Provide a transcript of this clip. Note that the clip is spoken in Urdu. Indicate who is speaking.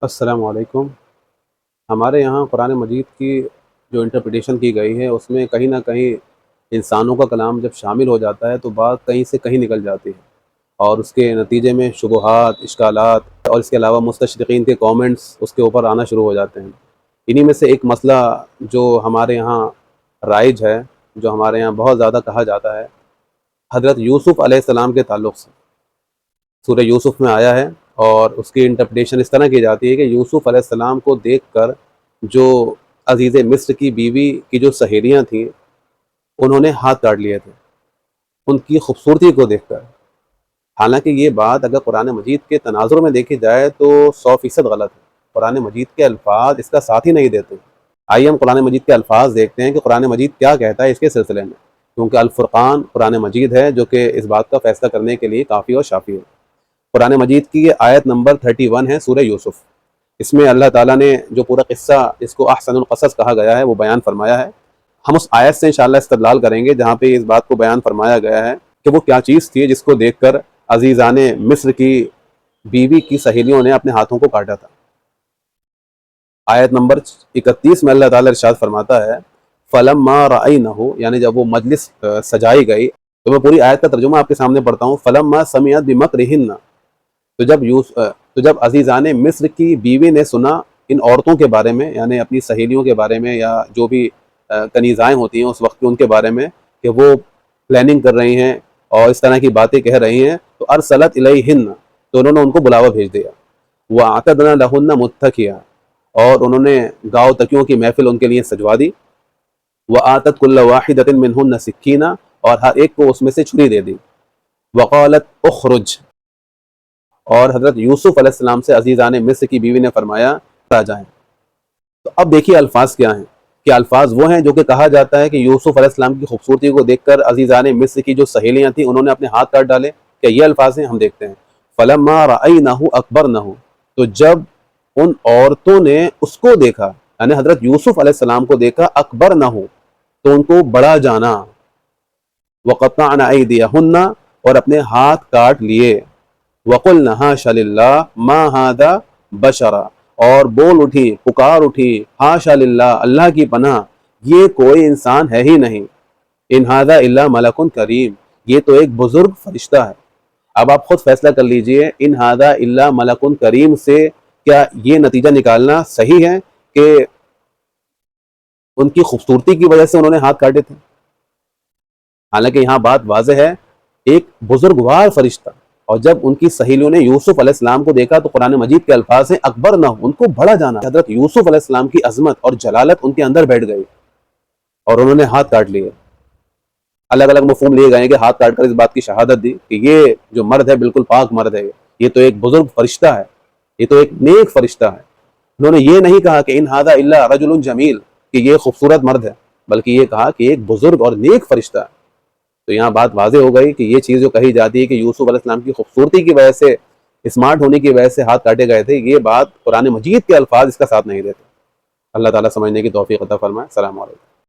Speaker 1: السلام علیکم۔ ہمارے یہاں قرآن مجید کی جو انٹرپریٹیشن کی گئی ہے اس میں کہیں نہ کہیں انسانوں کا کلام جب شامل ہو جاتا ہے تو بات کہیں سے کہیں نکل جاتی ہے، اور اس کے نتیجے میں شبہات، اشکالات اور اس کے علاوہ مستشرقین کے کامنٹس اس کے اوپر آنا شروع ہو جاتے ہیں۔ انہی میں سے ایک مسئلہ جو ہمارے یہاں رائج ہے، جو ہمارے یہاں بہت زیادہ کہا جاتا ہے، حضرت یوسف علیہ السلام کے تعلق سے سورہ یوسف میں آیا ہے، اور اس کی انٹرپریٹیشن اس طرح کی جاتی ہے کہ یوسف علیہ السلام کو دیکھ کر جو عزیز مصر کی بیوی کی جو سہیلیاں تھیں انہوں نے ہاتھ کاٹ لیے تھے ان کی خوبصورتی کو دیکھ کر۔ حالانکہ یہ بات اگر قرآن مجید کے تناظر میں دیکھی جائے تو 100% غلط ہے۔ قرآن مجید کے الفاظ اس کا ساتھ ہی نہیں دیتے۔ آئیے ہم قرآن مجید کے الفاظ دیکھتے ہیں کہ قرآن مجید کیا کہتا ہے اس کے سلسلے میں، کیونکہ الفرقان قرآن مجید ہے جو کہ اس بات کا فیصلہ کرنے کے لیے کافی اور شافی ہے۔ قرآن مجید کی یہ آیت نمبر 31 ہے سورہ یوسف۔ اس میں اللہ تعالیٰ نے جو پورا قصہ جس کو احسن القصص کہا گیا ہے وہ بیان فرمایا ہے۔ ہم اس آیت سے انشاءاللہ استدلال کریں گے جہاں پہ اس بات کو بیان فرمایا گیا ہے کہ وہ کیا چیز تھی جس کو دیکھ کر عزیزان مصر کی بیوی کی سہیلیوں نے اپنے ہاتھوں کو کاٹا تھا۔ آیت نمبر 31 میں اللہ تعالیٰ ارشاد فرماتا ہے فَلَمَّا رَأَيْنَهُ، یعنی جب وہ مجلس سجائی گئی، تو میں پوری آیت کا ترجمہ آپ کے سامنے پڑھتا ہوں۔ فَلَمَّا سَمِعَتْ بِمَكْرِهِنَّ، تو جب عزیزان مصر کی بیوی نے سنا ان عورتوں کے بارے میں، یعنی اپنی سہیلیوں کے بارے میں یا جو بھی کنیزائیں ہوتی ہیں اس وقت کی ان کے بارے میں، کہ وہ پلاننگ کر رہی ہیں اور اس طرح کی باتیں کہہ رہی ہیں، تو ارسلت الیہن، تو انہوں نے ان کو بلاوا بھیج دیا۔ وَأَعْتَدْنَا لَهُنَّ مُتَّكِئًا، اور انہوں نے گاؤ تکیوں کی محفل ان کے لیے سجوا دی۔ وَآتَتْ كُلَّ وَاحِدَةٍ مِّنْهُنَّ سِكِّينًا، اور ہر ایک کو اس میں سے چھری دے دی۔ وَقَالَتْ اُخْرُجْ، اور حضرت یوسف علیہ السلام سے عزیزان مصر کی بیوی نے فرمایا آ جائیں۔ تو اب دیکھیے الفاظ کیا ہیں، کہ الفاظ وہ ہیں جو کہ کہا جاتا ہے کہ یوسف علیہ السلام کی خوبصورتی کو دیکھ کر عزیزان مصر کی جو سہیلیاں تھیں انہوں نے اپنے ہاتھ کاٹ ڈالے، کہ یہ الفاظ ہیں؟ ہم دیکھتے ہیں فَلَمَّا رَأَيْنَهُ أَكْبَرْنَهُ، تو جب ان عورتوں نے اس کو دیکھا، یعنی حضرت یوسف علیہ السلام کو دیکھا، أَكْبَرْنَهُ، تو ان کو بڑا جانا، وَقَطَّعْنَ أَيْدِيَهُنَّ، اور اپنے ہاتھ کاٹ لیے، وَقُلْنَ حَاشَ لِلَّهِ مَا هَذَا بَشَرًا، اور بول اٹھی، پکار اٹھی، حاشا للہ، اللہ کی پناہ، یہ کوئی انسان ہے ہی نہیں، ان ھذا الا ملک کریم، یہ تو ایک بزرگ فرشتہ ہے۔ اب آپ خود فیصلہ کر لیجئے، ان ھذا الا ملک کریم سے کیا یہ نتیجہ نکالنا صحیح ہے کہ ان کی خوبصورتی کی وجہ سے انہوں نے ہاتھ کاٹے تھے؟ حالانکہ یہاں بات واضح ہے، ایک بزرگوار فرشتہ، اور جب ان کی سہیلیوں نے یوسف علیہ السلام کو دیکھا تو قرآن مجید کے الفاظ ہیں اکبر نہ، ان کو بڑا جانا۔ حضرت یوسف علیہ السلام کی عظمت اور جلالت ان کے اندر بیٹھ گئی اور انہوں نے ہاتھ کاٹ لیے۔ الگ الگ مفہوم لیے گئے ہیں کہ ہاتھ کاٹ کر اس بات کی شہادت دی کہ یہ جو مرد ہے بالکل پاک مرد ہے، یہ تو ایک بزرگ فرشتہ ہے، یہ تو ایک نیک فرشتہ ہے۔ انہوں نے یہ نہیں کہا کہ ان ھذا الا رجل جمیل، کہ یہ خوبصورت مرد ہے، بلکہ یہ کہا کہ ایک بزرگ اور نیک فرشتہ ہے۔ تو یہاں بات واضح ہو گئی کہ یہ چیز جو کہی جاتی ہے کہ یوسف علیہ السلام کی خوبصورتی کی وجہ سے، اسمارٹ ہونے کی وجہ سے ہاتھ کاٹے گئے تھے، یہ بات قرآن مجید کے الفاظ اس کا ساتھ نہیں دیتے۔ اللہ تعالیٰ سمجھنے کی توفیق عطا فرمائے۔ السلام علیکم۔